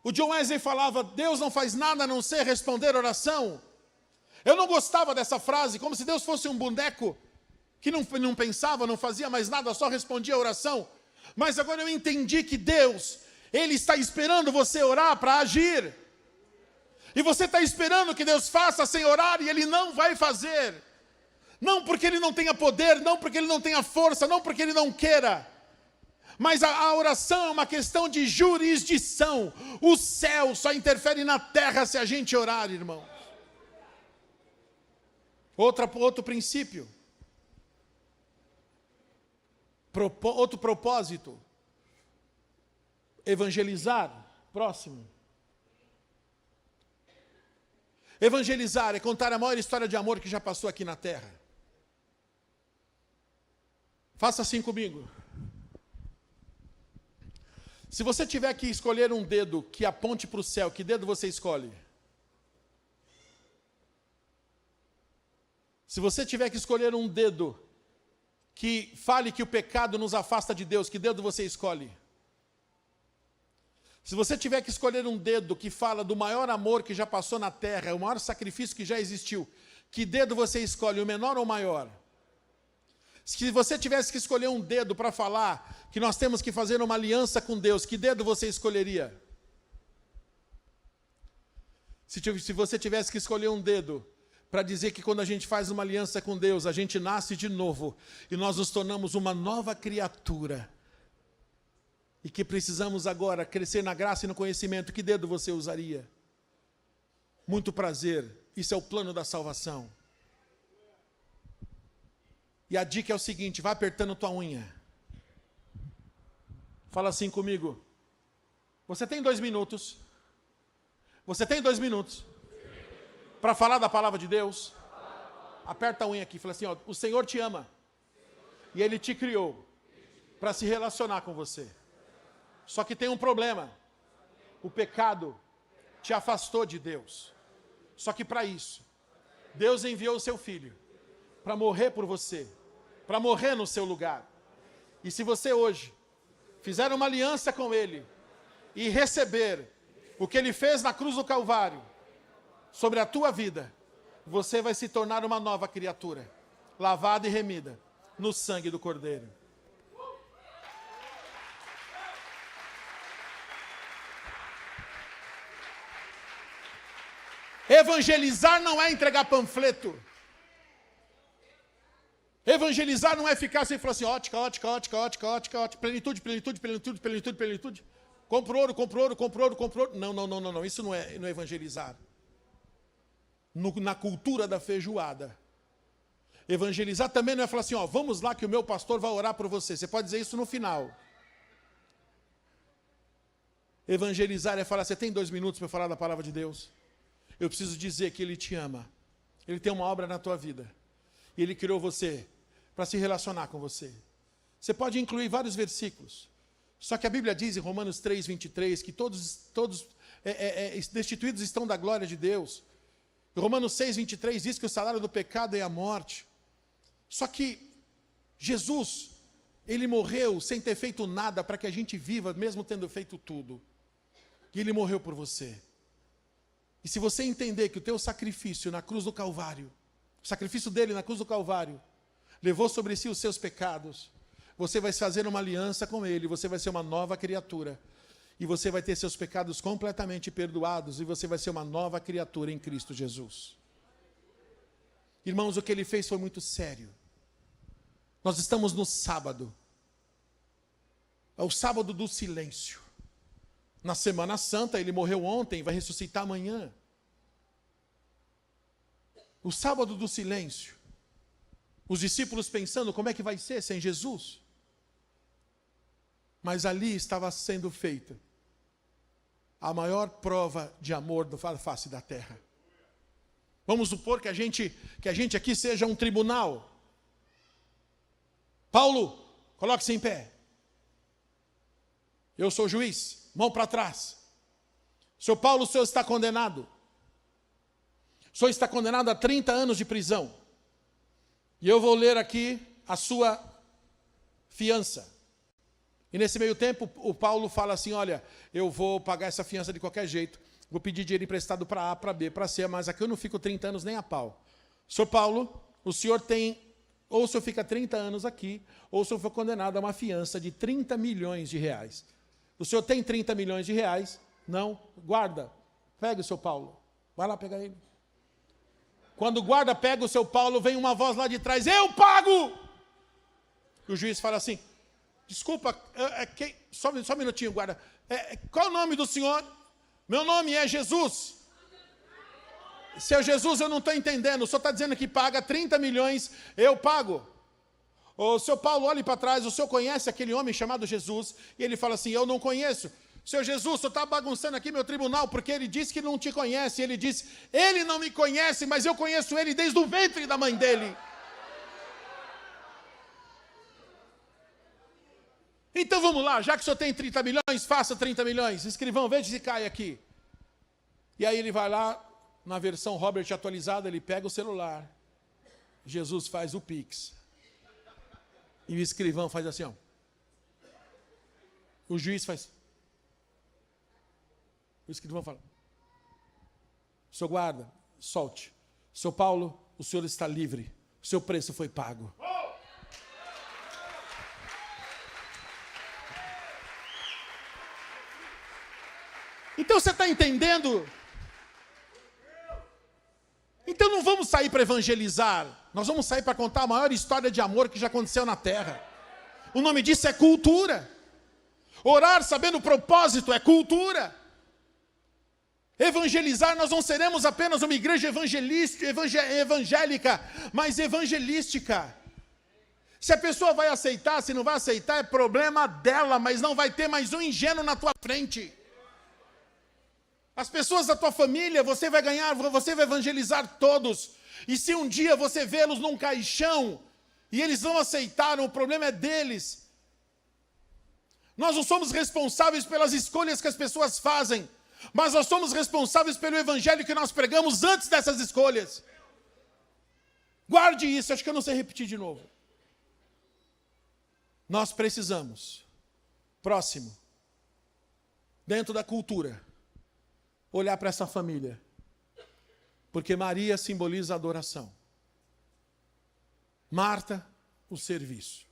O John Wesley falava, Deus não faz nada a não ser responder oração. Eu não gostava dessa frase, como se Deus fosse um boneco que não pensava, não fazia mais nada, só respondia a oração. Mas agora eu entendi que Deus, Ele está esperando você orar para agir. E você está esperando que Deus faça sem orar e Ele não vai fazer. Não porque Ele não tenha poder, não porque Ele não tenha força, não porque Ele não queira. Mas a oração é uma questão de jurisdição. O céu só interfere na terra se a gente orar, irmãos. Outro princípio. Outro propósito. Evangelizar. Próximo. Evangelizar é contar a maior história de amor que já passou aqui na terra. Faça assim comigo. Se você tiver que escolher um dedo que aponte para o céu, que dedo você escolhe? Se você tiver que escolher um dedo que fale que o pecado nos afasta de Deus, que dedo você escolhe? Se você tiver que escolher um dedo que fala do maior amor que já passou na terra, o maior sacrifício que já existiu, que dedo você escolhe, o menor ou o maior? Se você tivesse que escolher um dedo para falar que nós temos que fazer uma aliança com Deus, que dedo você escolheria? Se você tivesse que escolher um dedo para dizer que quando a gente faz uma aliança com Deus, a gente nasce de novo e nós nos tornamos uma nova criatura, e que precisamos agora crescer na graça e no conhecimento, que dedo você usaria? Muito prazer, isso é o plano da salvação. E a dica é o seguinte, vai apertando tua unha. Fala assim comigo. Você tem 2 minutos. Você tem 2 minutos. Para falar da palavra de Deus. Aperta a unha aqui. Fala assim, ó, o Senhor te ama. E Ele te criou para se relacionar com você. Só que tem um problema. O pecado te afastou de Deus. Só que para isso, Deus enviou o seu Filho para morrer por você, para morrer no seu lugar. E se você hoje fizer uma aliança com Ele e receber o que Ele fez na cruz do Calvário sobre a tua vida, você vai se tornar uma nova criatura, lavada e remida no sangue do Cordeiro. Evangelizar não é entregar panfleto. Evangelizar não é ficar sem falar assim, ótica, plenitude. Compro ouro. Não. Isso não é evangelizar. Na cultura da feijoada. Evangelizar também não é falar assim, ó, vamos lá que o meu pastor vai orar por você. Você pode dizer isso no final. Evangelizar é falar, você tem 2 minutos para falar da palavra de Deus? Eu preciso dizer que Ele te ama. Ele tem uma obra na tua vida. E Ele criou você para se relacionar com você. Você pode incluir vários versículos. Só que a Bíblia diz em Romanos 3, 23, que todos destituídos estão da glória de Deus. Em Romanos 6, 23 diz que o salário do pecado é a morte. Só que Jesus, Ele morreu sem ter feito nada para que a gente viva, mesmo tendo feito tudo. E Ele morreu por você. E se você entender que o teu sacrifício na cruz do Calvário, o sacrifício dele na cruz do Calvário, levou sobre si os seus pecados, você vai fazer uma aliança com Ele, você vai ser uma nova criatura, e você vai ter seus pecados completamente perdoados, e você vai ser uma nova criatura em Cristo Jesus. Irmãos, o que ele fez foi muito sério. Nós estamos no sábado. É o sábado do silêncio. Na Semana Santa, ele morreu ontem, vai ressuscitar amanhã. O sábado do silêncio. Os discípulos pensando como é que vai ser sem Jesus. Mas ali estava sendo feita a maior prova de amor da face da terra. Vamos supor que a gente aqui seja um tribunal. Paulo, coloque-se em pé. Eu sou juiz, mão para trás. Seu Paulo, o senhor está condenado. O senhor está condenado a 30 anos de prisão. E eu vou ler aqui a sua fiança. E nesse meio tempo, o Paulo fala assim, olha, eu vou pagar essa fiança de qualquer jeito. Vou pedir dinheiro emprestado para A, para B, para C, mas aqui eu não fico 30 anos nem a pau. Senhor Paulo, o senhor tem, ou o senhor fica 30 anos aqui, ou o senhor foi condenado a uma fiança de 30 milhões de reais. O senhor tem 30 milhões de reais? Não? Guarda. Pega o seu Paulo. Vai lá pegar ele. Quando o guarda pega o seu Paulo, vem uma voz lá de trás, eu pago! E o juiz fala assim, desculpa, só um minutinho, guarda. Qual o nome do senhor? Meu nome é Jesus. Seu Jesus, eu não estou entendendo. O senhor está dizendo que paga 30 milhões, eu pago. O seu Paulo, olhe para trás, o senhor conhece aquele homem chamado Jesus? E ele fala assim, eu não conheço. Seu Jesus, o senhor está bagunçando aqui meu tribunal, porque ele disse que não te conhece. Ele disse, ele não me conhece, mas eu conheço ele desde o ventre da mãe dele. Então vamos lá, já que o senhor tem 30 milhões, faça 30 milhões. Escrivão, veja se cai aqui. E aí ele vai lá, na versão Robert atualizada, ele pega o celular. Jesus faz o Pix. E o escrivão faz assim, ó. O juiz faz. O escrivão fala. Seu guarda, solte. Seu Paulo, o senhor está livre. O seu preço foi pago. Então você está entendendo? Então não vamos sair para evangelizar. Nós vamos sair para contar a maior história de amor que já aconteceu na terra. O nome disso é cultura. Orar sabendo o propósito é cultura. Evangelizar, nós não seremos apenas uma igreja evangélica, mas evangelística. Se a pessoa vai aceitar, se não vai aceitar, é problema dela, mas não vai ter mais um ingênuo na tua frente. As pessoas da tua família, você vai ganhar, você vai evangelizar todos. E se um dia você vê-los num caixão, e eles não aceitaram, o problema é deles. Nós não somos responsáveis pelas escolhas que as pessoas fazem, mas nós somos responsáveis pelo evangelho que nós pregamos antes dessas escolhas. Guarde isso, acho que eu não sei repetir de novo. Nós precisamos, próximo, dentro da cultura, olhar para essa família, porque Maria simboliza a adoração, Marta, o serviço,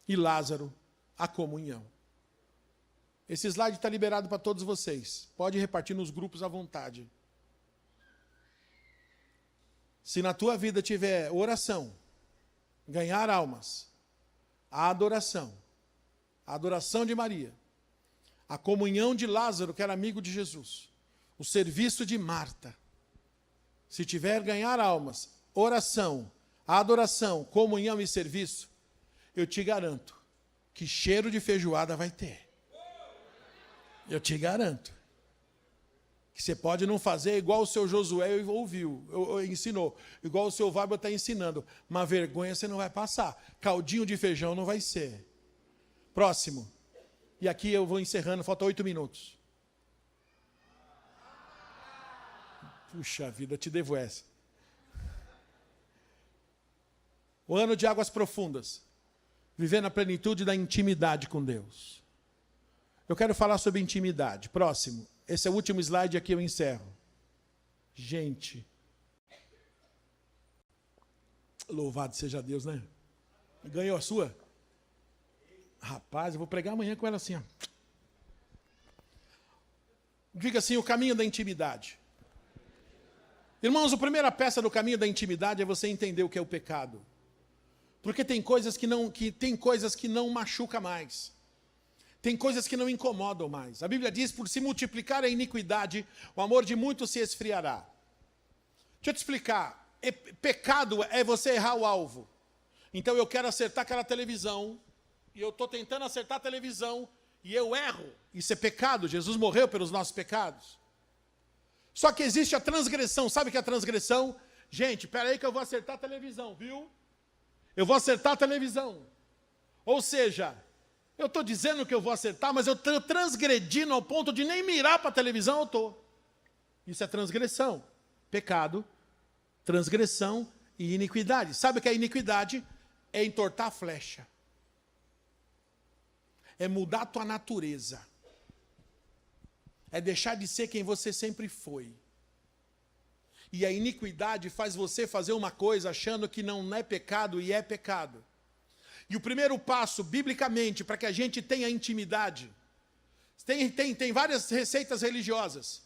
e Lázaro, a comunhão. Esse slide está liberado para todos vocês. Pode repartir nos grupos à vontade. Se na tua vida tiver oração, ganhar almas, a adoração de Maria, a comunhão de Lázaro, que era amigo de Jesus, o serviço de Marta, se tiver ganhar almas, oração, adoração, comunhão e serviço, eu te garanto que cheiro de feijoada vai ter. Eu te garanto que você pode não fazer igual o seu Josué ouviu, ensinou, igual o seu Vábio está ensinando, mas vergonha você não vai passar, caldinho de feijão não vai ser. Próximo. E aqui eu vou encerrando, falta 8 minutos. Puxa vida, eu te devo essa. O ano de águas profundas. Viver na plenitude da intimidade com Deus. Eu quero falar sobre intimidade. Próximo. Esse é o último slide, aqui eu encerro. Gente. Louvado seja Deus, né? Ganhou a sua? Rapaz, eu vou pregar amanhã com ela assim, ó. Diga assim, o caminho da intimidade. Irmãos, a primeira peça do caminho da intimidade é você entender o que é o pecado. Porque tem coisas que não machucam mais. Tem coisas que não incomodam mais. A Bíblia diz, por se multiplicar a iniquidade, o amor de muitos se esfriará. Deixa eu te explicar. Pecado é você errar o alvo. Então eu quero acertar aquela televisão, e eu estou tentando acertar a televisão, e eu erro. Isso é pecado. Jesus morreu pelos nossos pecados. Só que existe a transgressão. Sabe o que é a transgressão? Gente, espera aí que eu vou acertar a televisão, viu? Eu vou acertar a televisão. Ou seja, eu estou dizendo que eu vou acertar, mas eu estou transgredindo ao ponto de nem mirar para a televisão, eu estou. Isso é transgressão. Pecado, transgressão e iniquidade. Sabe o que é iniquidade? É entortar a flecha. É mudar a tua natureza. É deixar de ser quem você sempre foi. E a iniquidade faz você fazer uma coisa achando que não é pecado e é pecado. E o primeiro passo, biblicamente, para que a gente tenha intimidade, tem várias receitas religiosas.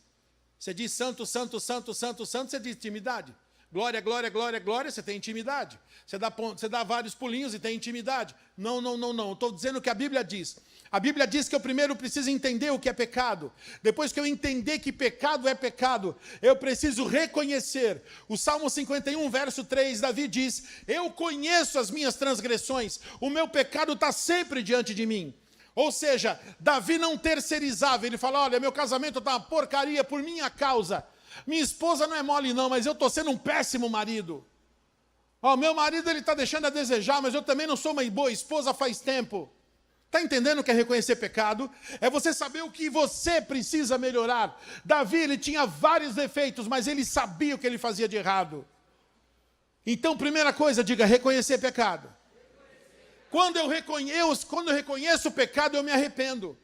Você diz santo, santo, santo, santo, santo, você diz intimidade. Glória, glória, glória, glória, você tem intimidade. Você dá vários pulinhos e tem intimidade. Não. Estou dizendo o que a Bíblia diz. A Bíblia diz que eu primeiro preciso entender o que é pecado. Depois que eu entender que pecado é pecado, eu preciso reconhecer. O Salmo 51, verso 3, Davi diz, eu conheço as minhas transgressões, o meu pecado está sempre diante de mim. Ou seja, Davi não terceirizava, ele fala, olha, meu casamento está uma porcaria por minha causa. Minha esposa não é mole não, mas eu estou sendo um péssimo marido. Meu marido ele está deixando a desejar, mas eu também não sou uma boa esposa faz tempo. Está entendendo o que é reconhecer pecado? É você saber o que você precisa melhorar. Davi, ele tinha vários defeitos, mas ele sabia o que ele fazia de errado. Então, primeira coisa, diga, reconhecer pecado. Quando eu reconheço o pecado, eu me arrependo.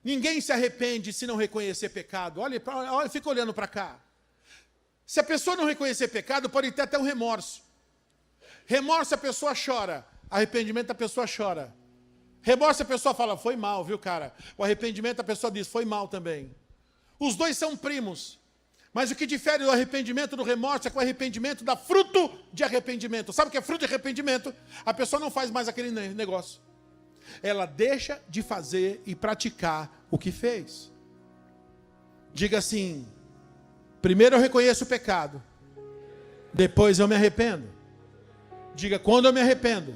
Ninguém se arrepende se não reconhecer pecado. Olha, fica olhando para cá. Se a pessoa não reconhecer pecado, pode ter até um remorso. Remorso a pessoa chora. Arrependimento a pessoa chora. Remorso a pessoa fala, foi mal, viu, cara? O arrependimento a pessoa diz, foi mal também. Os dois são primos. Mas o que difere do arrependimento do remorso é que o arrependimento dá fruto de arrependimento. Sabe o que é fruto de arrependimento? A pessoa não faz mais aquele negócio. Ela deixa de fazer e praticar o que fez. Diga assim, primeiro eu reconheço o pecado, depois eu me arrependo. Diga, quando eu me arrependo,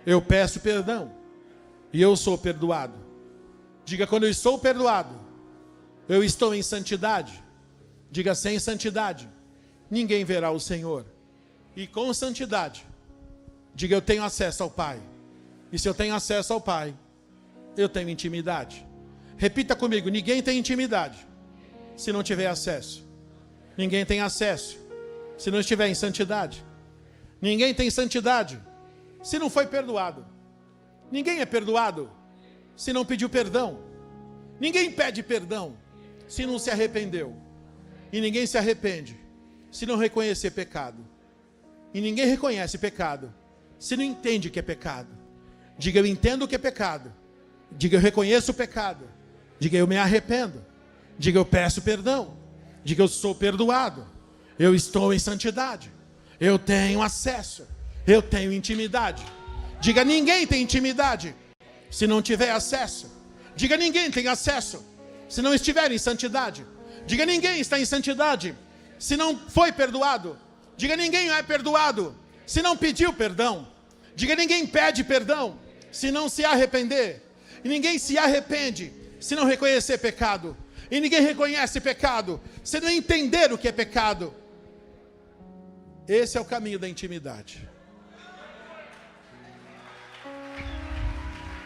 eu peço perdão e eu sou perdoado. Diga, quando eu sou perdoado, eu estou em santidade. Diga, sem santidade, ninguém verá o Senhor. E com santidade, diga, eu tenho acesso ao Pai. E se eu tenho acesso ao Pai, eu tenho intimidade. Repita comigo, ninguém tem intimidade se não tiver acesso. Ninguém tem acesso se não estiver em santidade. Ninguém tem santidade se não foi perdoado. Ninguém é perdoado se não pediu perdão. Ninguém pede perdão se não se arrependeu. E ninguém se arrepende se não reconhecer pecado. E ninguém reconhece pecado se não entende que é pecado. Diga, eu entendo o que é pecado. Diga, eu reconheço o pecado. Diga, eu me arrependo. Diga, eu peço perdão. Diga, eu sou perdoado. Eu estou em santidade. Eu tenho acesso. Eu tenho intimidade. Diga, ninguém tem intimidade se não tiver acesso. Diga, ninguém tem acesso se não estiver em santidade. Diga, ninguém está em santidade se não foi perdoado. Diga, ninguém é perdoado se não pediu perdão. Diga, ninguém pede perdão se não se arrepender. E ninguém se arrepende se não reconhecer pecado. E ninguém reconhece pecado se não entender o que é pecado. Esse é o caminho da intimidade.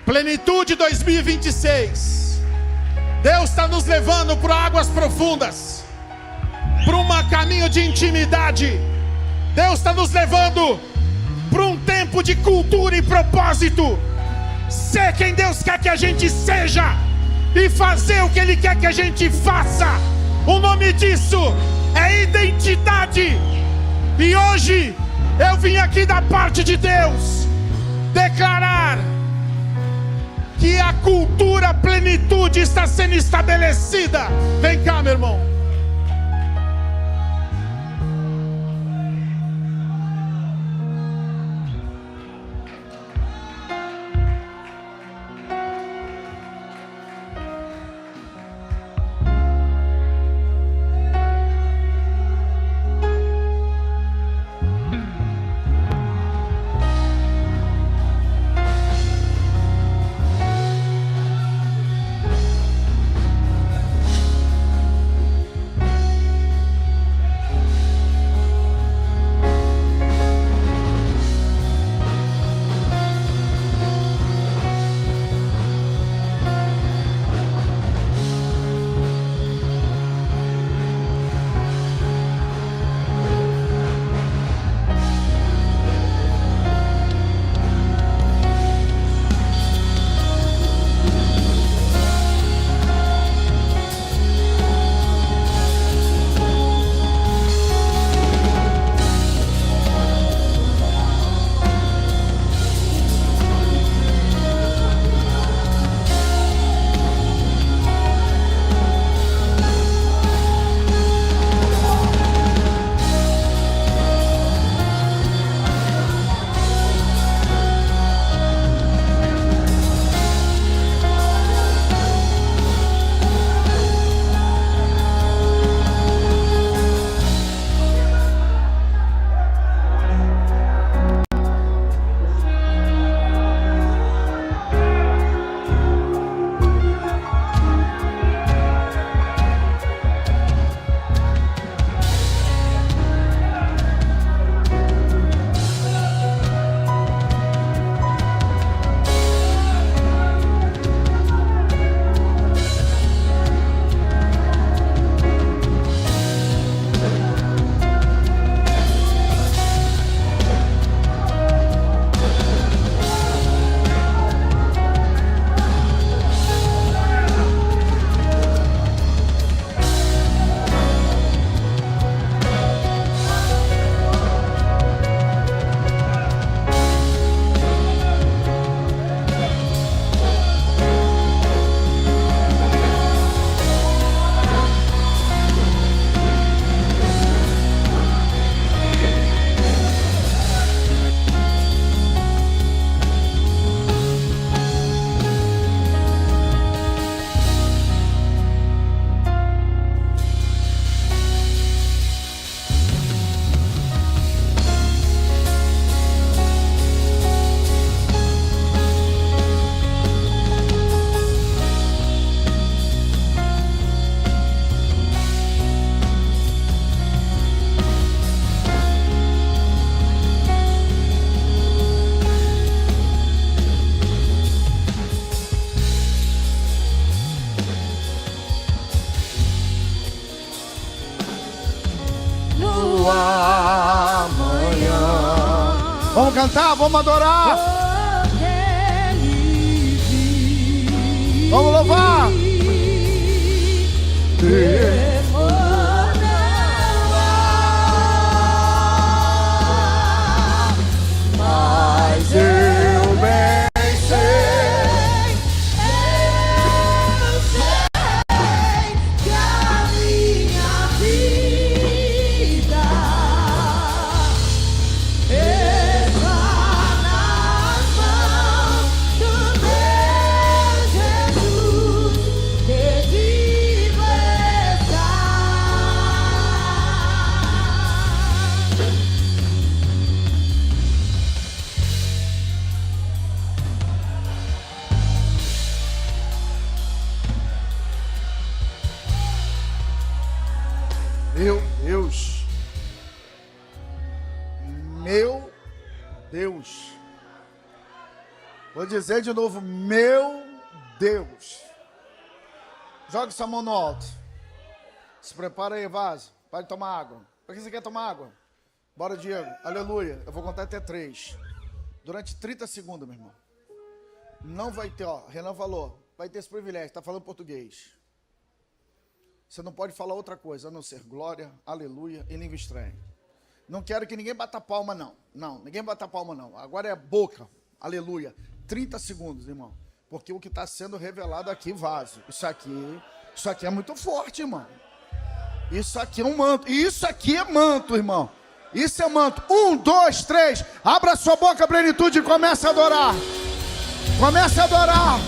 Plenitude 2026. Deus está nos levando para águas profundas, para um caminho de intimidade. Deus está nos levando para um tempo de cultura e propósito. Ser quem Deus quer que a gente seja e fazer o que Ele quer que a gente faça. O nome disso é identidade. E hoje eu vim aqui da parte de Deus declarar que a cultura plenitude está sendo estabelecida. Vem cá, meu irmão. Vamos cantar, vamos adorar. Vamos louvar. Mas eu bem sei que a minha vida está nas mãos do meu Jesus, que vivo está. Meu Deus, meu Deus, vou dizer de novo, meu Deus. Joga essa mão no alto, se prepara aí, vaso, pode tomar água. Por que você quer tomar água? Bora, Diego, aleluia, eu vou contar até 3, durante 30 segundos, meu irmão. Não vai ter, ó, Renan falou, vai ter esse privilégio, tá falando português. Você não pode falar outra coisa, a não ser glória, aleluia e língua estranha. Não quero que ninguém bata palma, não. Não, ninguém bata palma, não. Agora é boca, aleluia. 30 segundos, irmão. Porque o que está sendo revelado aqui, vaso. Isso aqui é muito forte, irmão. Isso aqui é um manto. Isso aqui é manto, irmão. Isso é manto. 1, 2, 3. Abra sua boca, plenitude, e comece a adorar. Comece a adorar.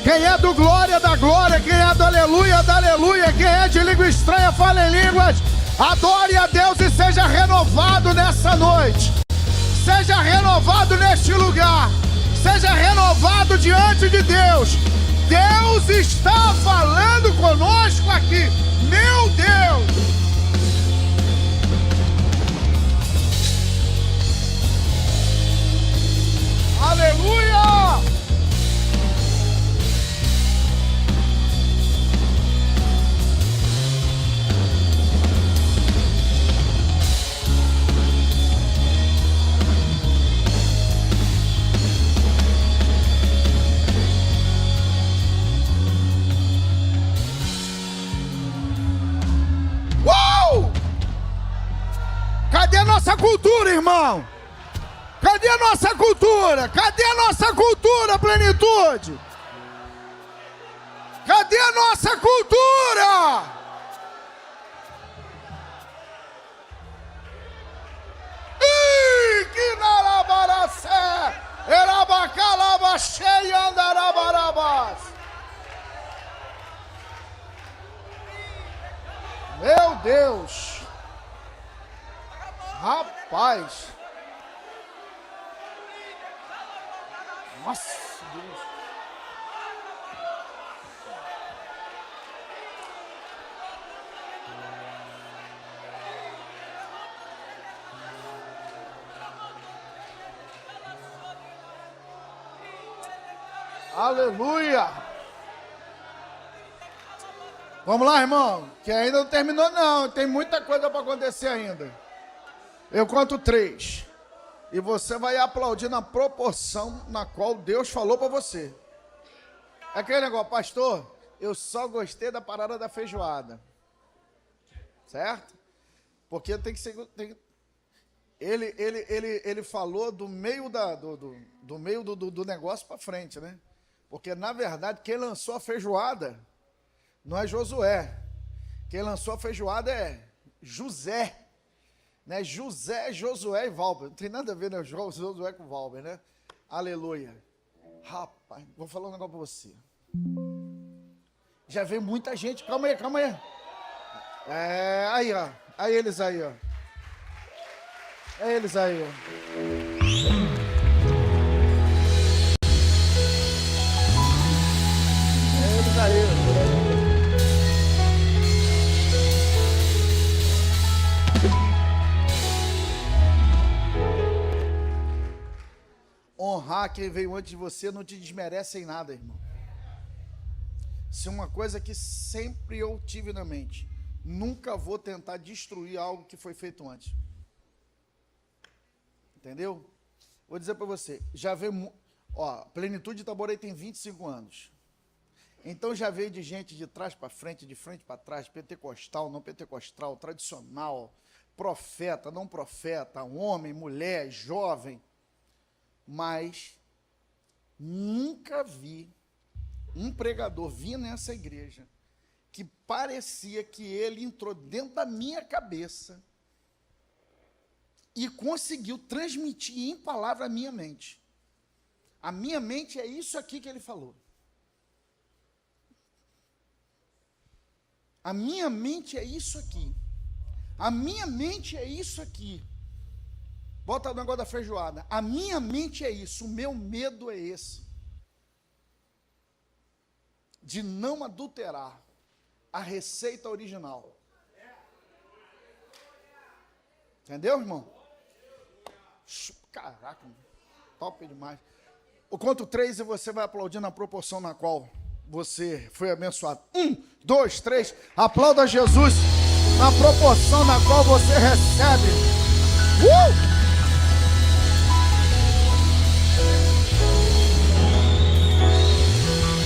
Quem é do glória, da glória. Quem é do aleluia, da aleluia. Quem é de língua estranha, fala em línguas. Adore a Deus e seja renovado nessa noite. Seja renovado neste lugar. Seja renovado diante de Deus. Deus está falando conosco aqui. Meu Deus. Aleluia. Cadê a nossa cultura, irmão? Cadê a nossa cultura? Cadê a nossa cultura, plenitude? Cadê a nossa cultura? Ih, que narabaracé, erabacalabaxé e andarabarabás. Meu Deus. Rapaz. Nossa, Deus. Aleluia. Vamos lá, irmão, que ainda não terminou não, tem muita coisa para acontecer ainda. Eu conto 3. E você vai aplaudir na proporção na qual Deus falou para você. É aquele negócio, pastor, eu só gostei da parada da feijoada. Certo? Porque tem que ser... Ele falou do meio, do negócio para frente, né? Porque, na verdade, quem lançou a feijoada não é Josué. Quem lançou a feijoada é José. Né? José, Josué e Valber. Não tem nada a ver, né? Josué com Valber, né? Aleluia. Rapaz, vou falar um negócio pra você. Já veio muita gente. Calma aí, calma aí. É, aí, ó. Aí eles aí, ó. É eles aí, ó. É eles aí, ó. Honrar quem veio antes de você não te desmerece em nada, irmão. Se uma coisa que sempre eu tive na mente, nunca vou tentar destruir algo que foi feito antes. Entendeu? Vou dizer para você, já veio, Plenitude de Itaboraí tem 25 anos. Então já veio de gente de trás para frente, de frente para trás, pentecostal, não pentecostal, tradicional, profeta, não profeta, homem, mulher, jovem. Mas nunca vi um pregador vir nessa igreja que parecia que ele entrou dentro da minha cabeça e conseguiu transmitir em palavra a minha mente. A minha mente é isso aqui que ele falou. A minha mente é isso aqui. A minha mente é isso aqui. Bota o negócio da feijoada. A minha mente é isso. O meu medo é esse. De não adulterar a receita original. Entendeu, irmão? Caraca, top demais. Eu conto 3 e você vai aplaudir na proporção na qual você foi abençoado. 1, 2, 3. Aplauda Jesus na proporção na qual você recebe.